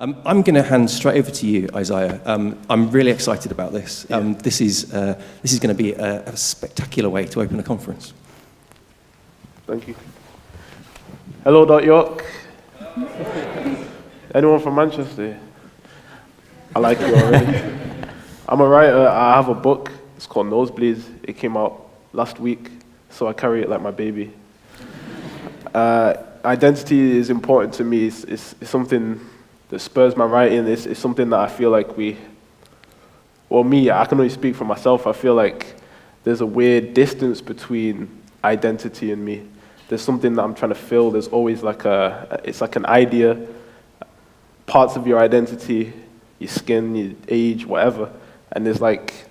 I'm going to hand straight over to you, Isaiah. I'm really excited about this. This is going to be a spectacular way to open a conference. Thank you. Hello, DotYork. Anyone from Manchester? I like you already. I'm a writer. I have a book. It's called Nosebleeds. It came out last week, so I carry it like my baby. Identity is important to me. It's something that spurs my writing. It's something that I feel like I can only speak for myself. I feel like there's a weird distance between identity and me. There's something that I'm trying to fill. There's always it's like an idea, parts of your identity, your skin, your age, whatever. And there's like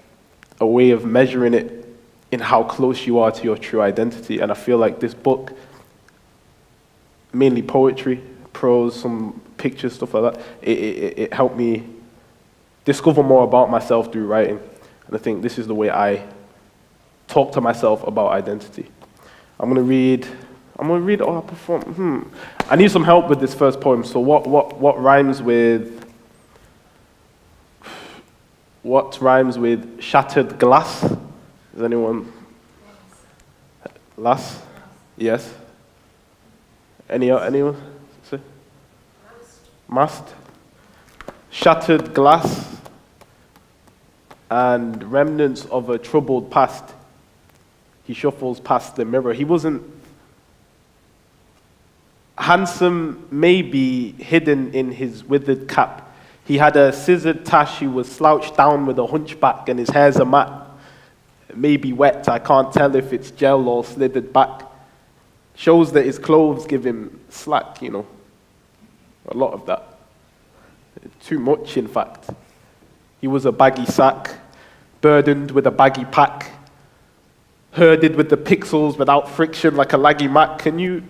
a way of measuring it in how close you are to your true identity. And I feel like this book, mainly poetry, prose, some pictures, stuff like that, it helped me discover more about myself through writing. And I think this is the way I talk to myself about identity. I'm gonna read or I perform. I need some help with this first poem. So what rhymes with shattered glass? Is anyone? Glass? Yes. Anyone? Must. Shattered glass and remnants of a troubled past. He shuffles past the mirror. He wasn't handsome, maybe hidden in his withered cap. He had a scissored tash. He was slouched down with a hunchback, and his hair's a mat. Maybe wet. I can't tell if it's gel or slithered back. Shows that his clothes give him slack, A lot of that. Too much, in fact. He was a baggy sack, burdened with a baggy pack, herded with the pixels without friction like a laggy Mac. Can you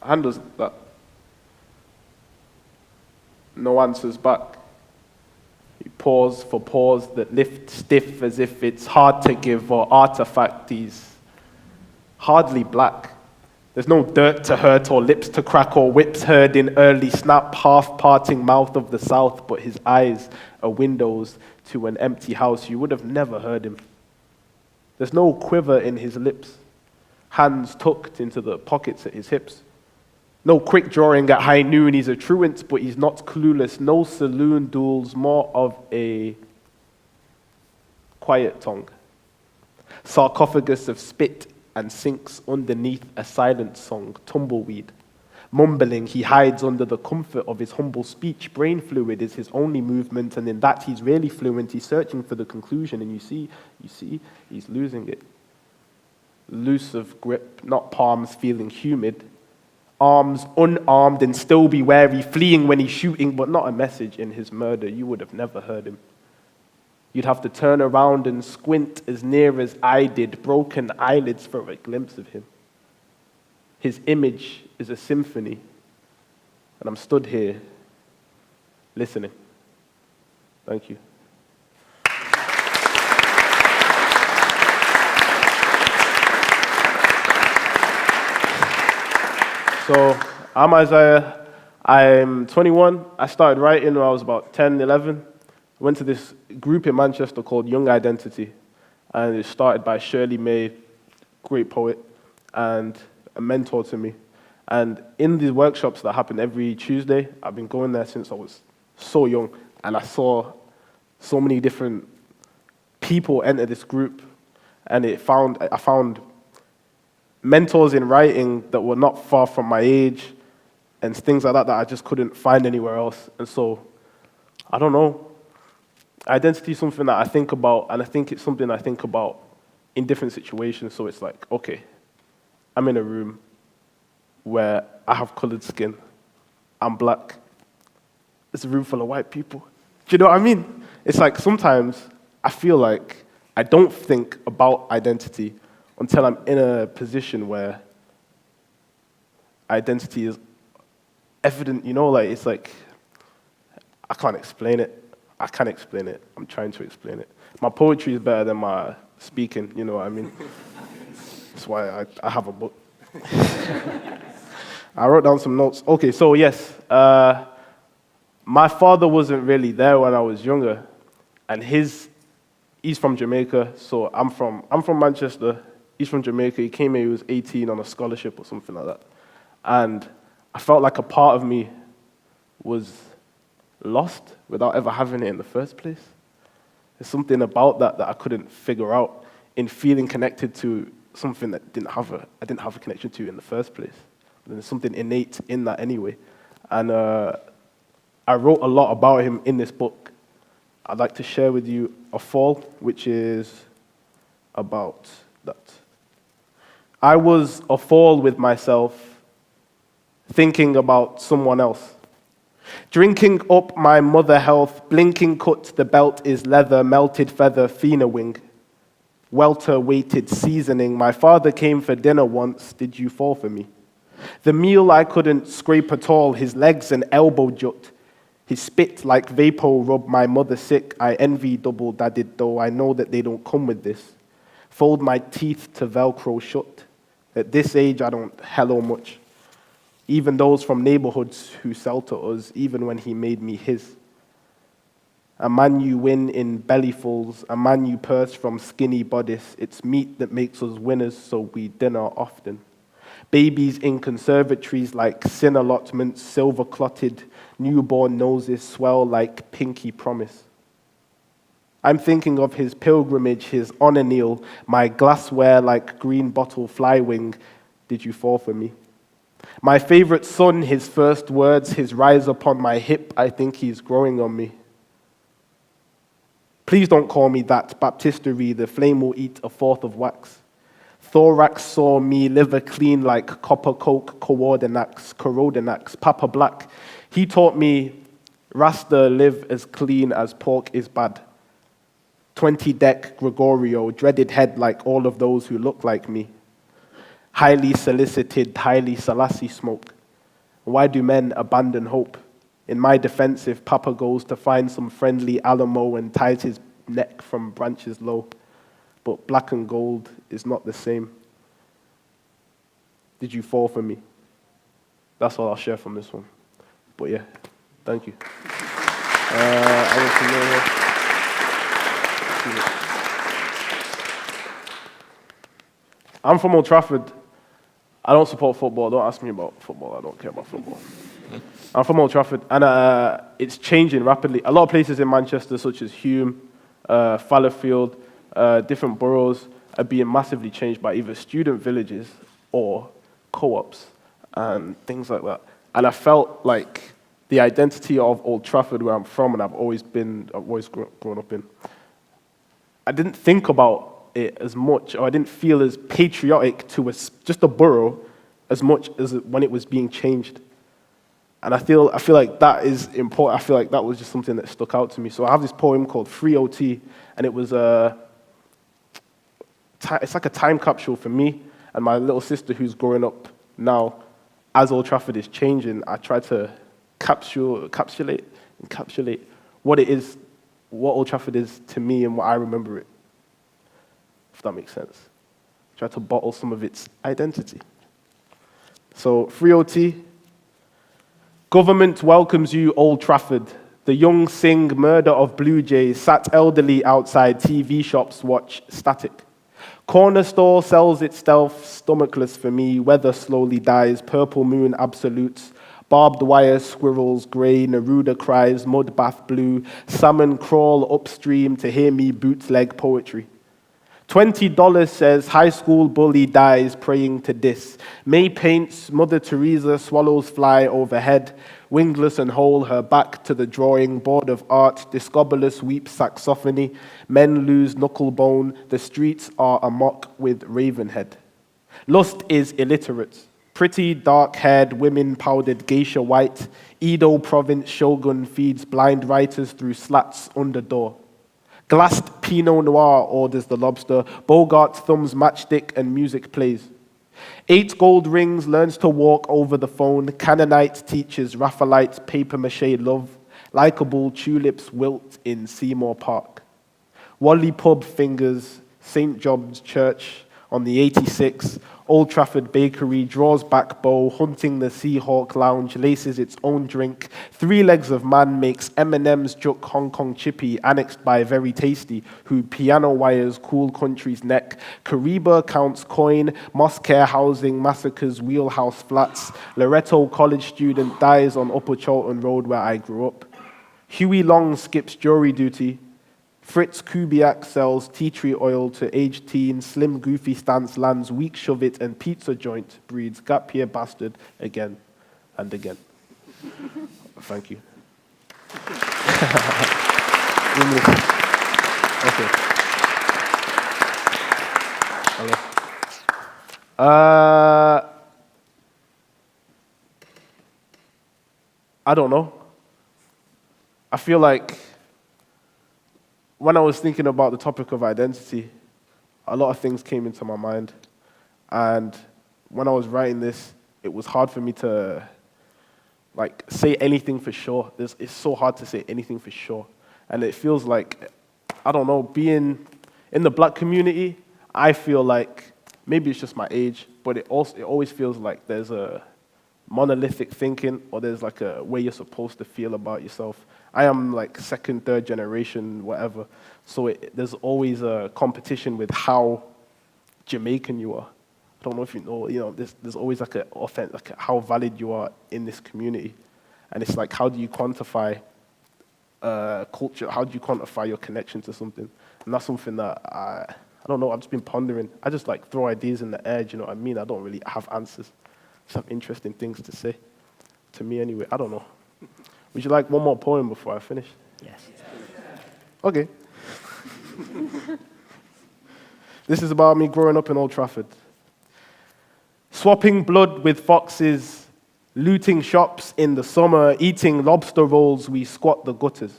handle that? No answers back. He paused for pause that lift stiff as if it's hard to give or artifact. He's hardly black. There's no dirt to hurt or lips to crack or whips heard in early snap, half-parting mouth of the south, but his eyes are windows to an empty house. You would have never heard him. There's no quiver in his lips, hands tucked into the pockets at his hips. No quick drawing at high noon. He's a truant, but he's not clueless. No saloon duels, more of a quiet tongue. Sarcophagus of spit and sinks underneath a silent song, tumbleweed. Mumbling, he hides under the comfort of his humble speech. Brain fluid is his only movement, and in that he's really fluent. He's searching for the conclusion, and you see, he's losing it. Loose of grip, not palms feeling humid. Arms unarmed and still be wary, fleeing when he's shooting, but not a message in his murder. You would have never heard him. You'd have to turn around and squint as near as I did, broken eyelids for a glimpse of him. His image is a symphony, and I'm stood here listening. Thank you. So, I'm Isaiah. I'm 21. I started writing when I was about 10, 11. I went to this group in Manchester called Young Identity, and it started by Shirley May, great poet, and a mentor to me. And in these workshops that happen every Tuesday, I've been going there since I was so young, and I saw so many different people enter this group, and I found mentors in writing that were not far from my age, and things like that I just couldn't find anywhere else. And so, I don't know. Identity is something that I think about, and I think it's something I think about in different situations. So it's like, okay, I'm in a room where I have colored skin, I'm black, it's a room full of white people. Do you know what I mean? It's like sometimes I feel like I don't think about identity until I'm in a position where identity is evident, it's like, I can't explain it. I can't explain it. I'm trying to explain it. My poetry is better than my speaking, you know what I mean? That's why I have a book. I wrote down some notes. Okay, so yes, my father wasn't really there when I was younger, and he's from Jamaica, so I'm from Manchester. He's from Jamaica. He came here, he was 18 on a scholarship or something like that. And I felt like a part of me was lost without ever having it in the first place. There's something about that I couldn't figure out in feeling connected to something that I didn't have a connection to in the first place. And there's something innate in that anyway. And I wrote a lot about him in this book. I'd like to share with you a fall, which is about that. I was a fall with myself, thinking about someone else. Drinking up my mother health, blinking cut, the belt is leather, melted feather, fina wing. Welter-weighted seasoning. My father came for dinner once, did you fall for me? The meal I couldn't scrape at all, his legs and elbow jut. His spit like vapor rubbed my mother sick. I envy double-dadded though, I know that they don't come with this. Fold my teeth to Velcro shut. At this age, I don't hello much. Even those from neighborhoods who sell to us, even when he made me his. A man you win in bellyfuls, a man you purse from skinny bodice. It's meat that makes us winners, so we dinner often. Babies in conservatories like sin allotments, silver-clotted, newborn noses swell like pinky promise. I'm thinking of his pilgrimage, his honor kneel, my glassware like green bottle flywing. Did you fall for me? My favorite son, his first words, his rise upon my hip, I think he's growing on me. Please don't call me that, baptistery, the flame will eat a fourth of wax. Thorax saw me liver clean like copper coke, corodinax, Papa Black. He taught me Rasta live as clean as pork is bad. 20 deck Gregorio, dreaded head like all of those who look like me. Highly solicited, highly Selassie smoke. Why do men abandon hope? In my defense, if Papa goes to find some friendly Alamo and ties his neck from branches low, but black and gold is not the same. Did you fall for me? That's all I'll share from this one. But yeah, thank you. I'm from Old Trafford. I don't support football. Don't ask me about football. I don't care about football. I'm from Old Trafford, and it's changing rapidly. A lot of places in Manchester, such as Hume, Fallowfield, different boroughs, are being massively changed by either student villages or co-ops and things like that. And I felt like the identity of Old Trafford, where I'm from, and I've always grown up in, I didn't think about it as much, or I didn't feel as patriotic to just a borough as much as when it was being changed. And I feel like that is important. I feel like that was just something that stuck out to me. So I have this poem called Free OT, and it was it's like a time capsule for me and my little sister who's growing up now. As Old Trafford is changing, I try to encapsulate what it is, what Old Trafford is to me and what I remember it, if that makes sense. Try to bottle some of its identity. So, Free OT. Government welcomes you, Old Trafford. The young sing murder of Blue Jays, sat elderly outside TV shops watch static. Corner store sells itself, stomachless for me, weather slowly dies, purple moon absolutes, barbed wire squirrels grey, Neruda cries, mud bath blue, salmon crawl upstream to hear me bootleg poetry. $20 says high school bully dies praying to dis. May paints Mother Teresa, swallows fly overhead. Wingless and whole, her back to the drawing board of art. Discobolus weeps saxophony. Men lose knucklebone. The streets are amok with Ravenhead. Lust is illiterate. Pretty, dark-haired women powdered geisha white. Edo province shogun feeds blind writers through slats under door. Glassed Pinot Noir orders the lobster. Bogart thumbs matchstick and music plays. 8 gold rings learns to walk over the phone. Canaanite teaches Raphaelite papier-mâché love. Likeable tulips wilt in Seymour Park. Wally pub fingers St. John's Church. On the 86, Old Trafford Bakery draws back bow, hunting the Seahawk Lounge, laces its own drink. 3 legs of man makes M&M's juk Hong Kong chippy, annexed by Very Tasty, who piano wires cool country's neck. Kariba counts coin, Moscare housing massacres wheelhouse flats. Loretto college student dies on Upper Charlton Road where I grew up. Huey Long skips jury duty. Fritz Kubiak sells tea tree oil to aged teens. Slim Goofy stance lands weak shove it, and pizza joint breeds gap year bastard again and again. Thank you. English. Okay. Hello. I don't know. I feel like when I was thinking about the topic of identity, a lot of things came into my mind. And when I was writing this, it was hard for me to say anything for sure. It's so hard to say anything for sure. And it feels like, I don't know, being in the black community, I feel like, maybe it's just my age, but it always feels like there's a monolithic thinking, or there's like a way you're supposed to feel about yourself. I am like 2nd, 3rd generation, whatever. So there's always a competition with how Jamaican you are. I don't know if you know, there's always like how valid you are in this community. And it's like, how do you quantify culture? How do you quantify your connection to something? And that's something that I don't know, I've just been pondering. I just like throw ideas in the air, you know what I mean? I don't really have answers. Some interesting things to say. To me anyway, I don't know. Would you like one more poem before I finish? Yes. Okay. This is about me growing up in Old Trafford. Swapping blood with foxes, looting shops in the summer, eating lobster rolls, we squat the gutters.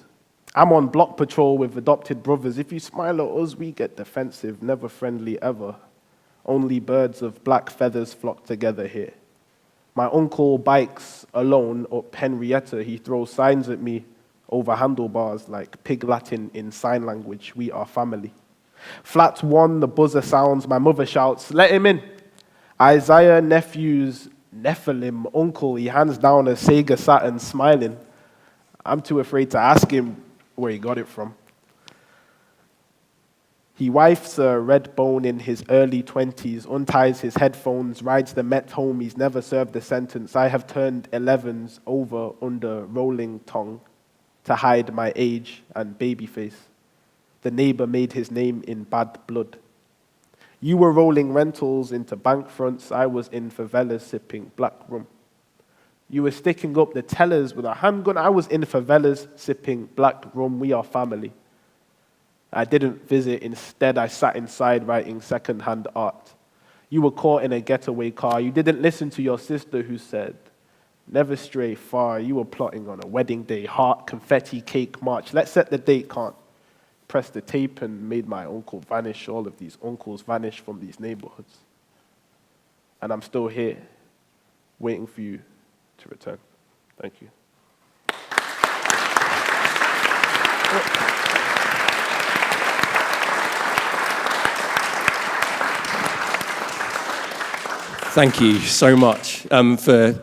I'm on block patrol with adopted brothers. If you smile at us, we get defensive, never friendly ever. Only birds of black feathers flock together here. My uncle bikes alone up Henrietta. He throws signs at me over handlebars like pig Latin in sign language. We are family. Flat 1, the buzzer sounds. My mother shouts, let him in. Isaiah nephew's Nephilim uncle. He hands down a Sega Saturn smiling. I'm too afraid to ask him where he got it from. He wifes a red bone in his early 20s, unties his headphones, rides the Met home. He's never served a sentence. I have turned 11s over under rolling tongue to hide my age and baby face. The neighbor made his name in bad blood. You were rolling rentals into bank fronts. I was in favelas sipping black rum. You were sticking up the tellers with a handgun. I was in favelas sipping black rum. We are family. I didn't visit. Instead, I sat inside writing second-hand art. You were caught in a getaway car. You didn't listen to your sister who said, never stray far. You were plotting on a wedding day, heart, confetti, cake, march. Let's set the date, can't. Pressed the tape and made my uncle vanish. All of these uncles vanish from these neighborhoods. And I'm still here, waiting for you to return. Thank you. Thank you so much for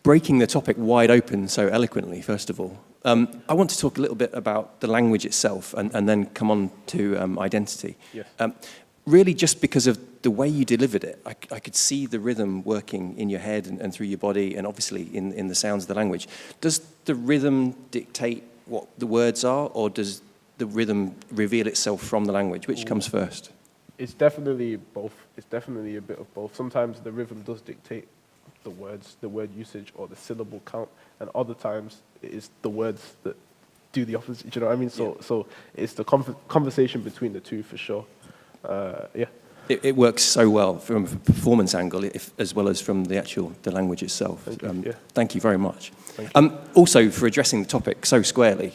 breaking the topic wide open so eloquently, first of all. I want to talk a little bit about the language itself and then come on to identity. Yes. Really just because of the way you delivered it, I could see the rhythm working in your head and through your body and obviously in the sounds of the language. Does the rhythm dictate what the words are, or does the rhythm reveal itself from the language? Which comes first? It's definitely both. It's definitely a bit of both. Sometimes the rhythm does dictate the words, the word usage, or the syllable count, and other times it is the words that do the opposite. Do you know what I mean? So it's the conversation between the two for sure. Yeah. It works so well from a performance angle, as well as from the language itself. Thank you very much. Also, for addressing the topic so squarely,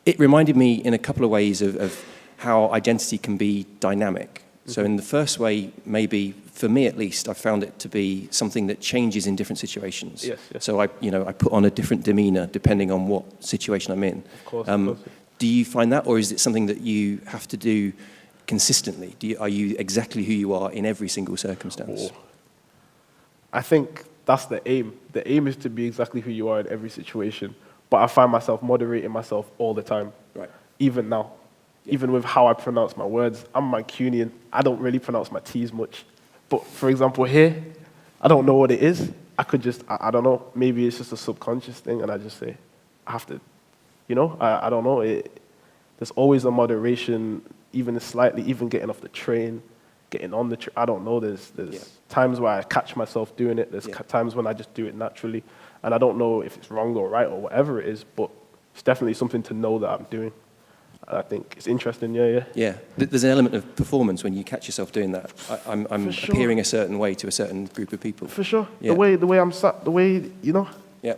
it reminded me in a couple of ways of how identity can be dynamic. So in the first way, maybe, for me at least, I found it to be something that changes in different situations. Yes. So I put on a different demeanor depending on what situation I'm in. Of course. Do you find that, or is it something that you have to do consistently? Are you exactly who you are in every single circumstance? I think that's the aim. The aim is to be exactly who you are in every situation. But I find myself moderating myself all the time. Right. Even now. Yeah. Even with how I pronounce my words. I'm Mancunian. I don't really pronounce my T's much. But for example, here, I don't know what it is. I could just, I don't know. Maybe it's just a subconscious thing, and I just say, I have to, I don't know. There's always a moderation, even slightly, even getting off the train, getting on the train. I don't know. There's times where I catch myself doing it. There's times when I just do it naturally. And I don't know if it's wrong or right or whatever it is, but it's definitely something to know that I'm doing. I think it's interesting, Yeah, there's an element of performance when you catch yourself doing that. I'm appearing a certain way to a certain group of people. For sure. Yeah. The way I'm sat, the way,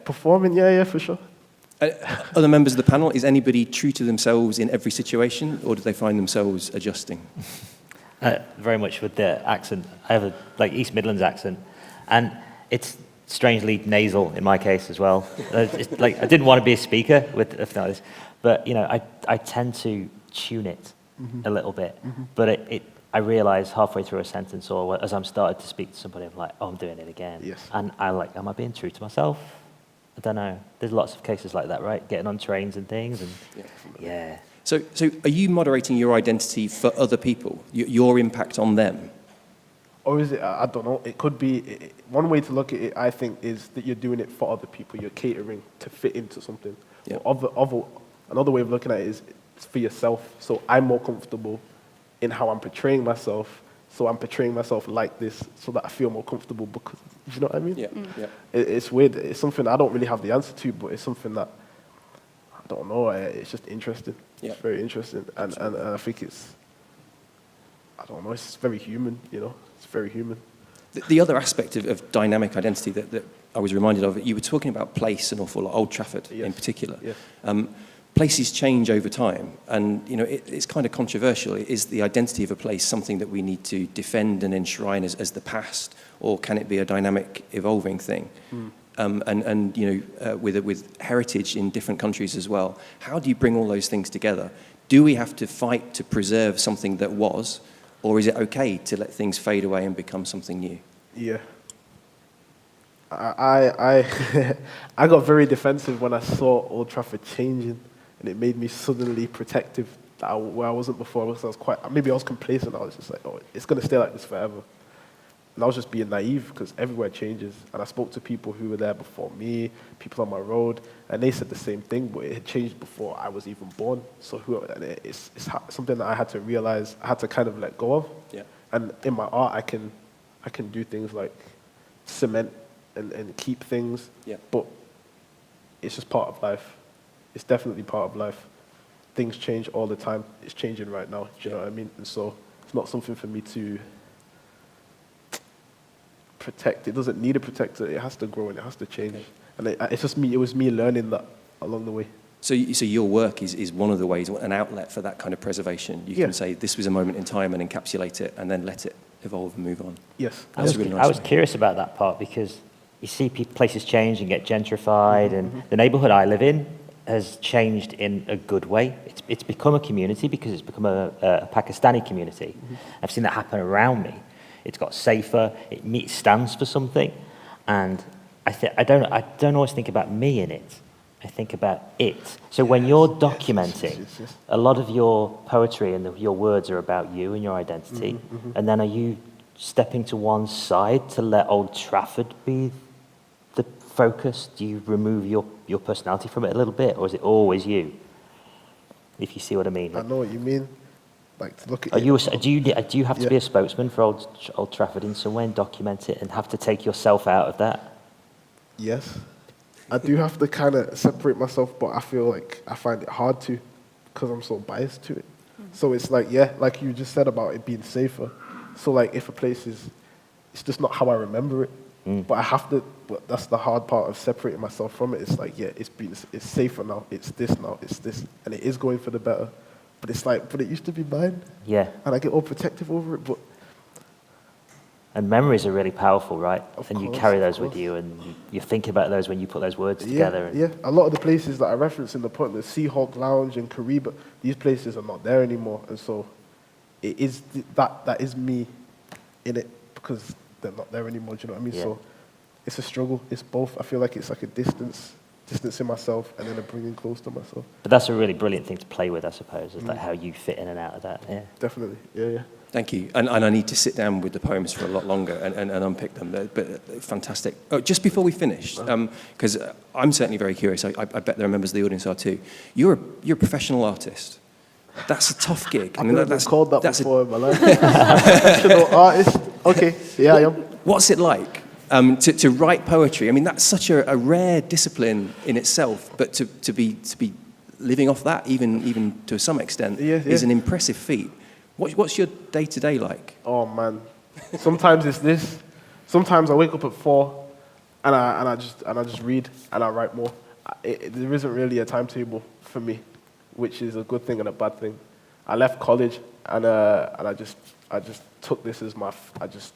performing, for sure. Other members of the panel, is anybody true to themselves in every situation, or do they find themselves adjusting? Very much with the accent. I have a East Midlands accent, and it's strangely nasal in my case as well. I didn't want to be a speaker with this, but I tend to tune it a little bit. But I realize halfway through a sentence, or as I'm starting to speak to somebody, I'm like, oh, I'm doing it again. Yes. And am I being true to myself? I don't know. There's lots of cases like that, right? Getting on trains and things, and yeah. So are you moderating your identity for other people, your impact on them? Or is it, I don't know, it could be, one way to look at it, I think, is that you're doing it for other people. You're catering to fit into something. Yeah. Another way of looking at it is it's for yourself. So I'm more comfortable in how I'm portraying myself. So I'm portraying myself like this so that I feel more comfortable because, you know what I mean? Yeah. It's weird. It's something I don't really have the answer to, but it's something that, I don't know, it's just interesting. Yeah. It's very interesting. And I think I don't know, it's very human, It's very human. The other aspect of dynamic identity that I was reminded of, you were talking about place an awful lot, Old Trafford in particular. Yes. Places change over time, and it's kind of controversial. Is the identity of a place something that we need to defend and enshrine as the past, or can it be a dynamic, evolving thing? With heritage in different countries as well, how do you bring all those things together? Do we have to fight to preserve something that was, or is it okay to let things fade away and become something new? Yeah. I got very defensive when I saw Old Trafford changing, and it made me suddenly protective where I wasn't before. Maybe I was complacent. I was just like, oh, it's going to stay like this forever. And I was just being naive because everywhere changes. And I spoke to people who were there before me, people on my road, and they said the same thing, but it had changed before I was even born. So it's something that I had to realize, I had to kind of let go of. Yeah. And in my art, I can do things like cement and keep things. Yeah. But it's just part of life. It's definitely part of life. Things change all the time. It's changing right now. Do you know what I mean? And so it's not something for me to protect. It doesn't need a protector. It has to grow and it has to change. Okay. And it's just me. It was me learning that along the way. So your work is one of the ways, an outlet for that kind of preservation. You can say this was a moment in time and encapsulate it, and then let it evolve and move on. Yes. I was curious about that part because you see places change and get gentrified, and the neighborhood I live in has changed in a good way. It's become a community because it's become a Pakistani community. I've seen that happen around me. It's got safer. It stands for something, and I don't always think about me in it. I think about it. So when you're documenting, a lot of your poetry and your words are about you and your identity, and then are you stepping to one side to let Old Trafford be the focus? Do you remove your personality from it a little bit, or is it always you? If you see what I mean. I know what you mean. Like to look at. Do you have to be a spokesman for Old Trafford in some way and document it, and have to take yourself out of that? Yes, I do have to kind of separate myself, but I feel like I find it hard to, because I'm so biased to it. So it's like, like you just said about it being safer. So like if a place it's just not how I remember it. But I have to. But that's the hard part of separating myself from it. It's like, it's safer now. It's this now. It's this, and it is going for the better. But it's like, but it used to be mine. Yeah. And I get all protective over it. But and memories are really powerful, right? And you carry those with you, and you think about those when you put those words together. Yeah. A lot of the places that I reference in the point, the Seahawk Lounge and Kariba, these places are not there anymore, and so it is that is me in it, because they're not there anymore. Do you know what I mean? Yeah. So it's a struggle. It's both. I feel like it's like a distancing myself and then a bringing close to myself. But that's a really brilliant thing to play with, I suppose, is like how you fit in and out of that. Yeah. Definitely. Yeah. Thank you. And I need to sit down with the poems for a lot longer and unpick them. But fantastic. Oh, just before we finish, because I'm certainly very curious. I bet there are members of the audience are too. You're a professional artist. That's a tough gig. I've never been called that before in my life. Professional artist. Okay. Yeah, I am. What's it like to write poetry? I mean, that's such a rare discipline in itself. But to be living off that, even to some extent, is an impressive feat. What's your day-to-day like? Oh man, sometimes it's this. Sometimes I wake up at 4, and I just read and I write more. There isn't really a timetable for me, which is a good thing and a bad thing. I left college and I just took this as I just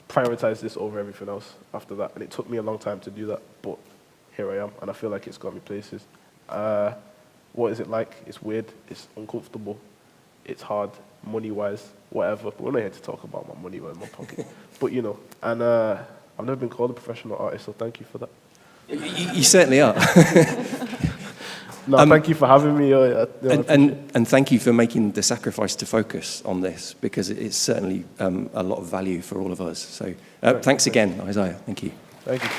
prioritized this over everything else after that, and it took me a long time to do that, but here I am, and I feel like it's got me places. What is it like? It's weird. It's uncomfortable. It's hard, money-wise, whatever. But we're not here to talk about my money or in my pocket. But, and I've never been called a professional artist, so thank you for that. You certainly are. No, thank you for having me. And thank you for making the sacrifice to focus on this, because it's certainly a lot of value for all of us. So thanks again, Isaiah. Thank you. Thank you.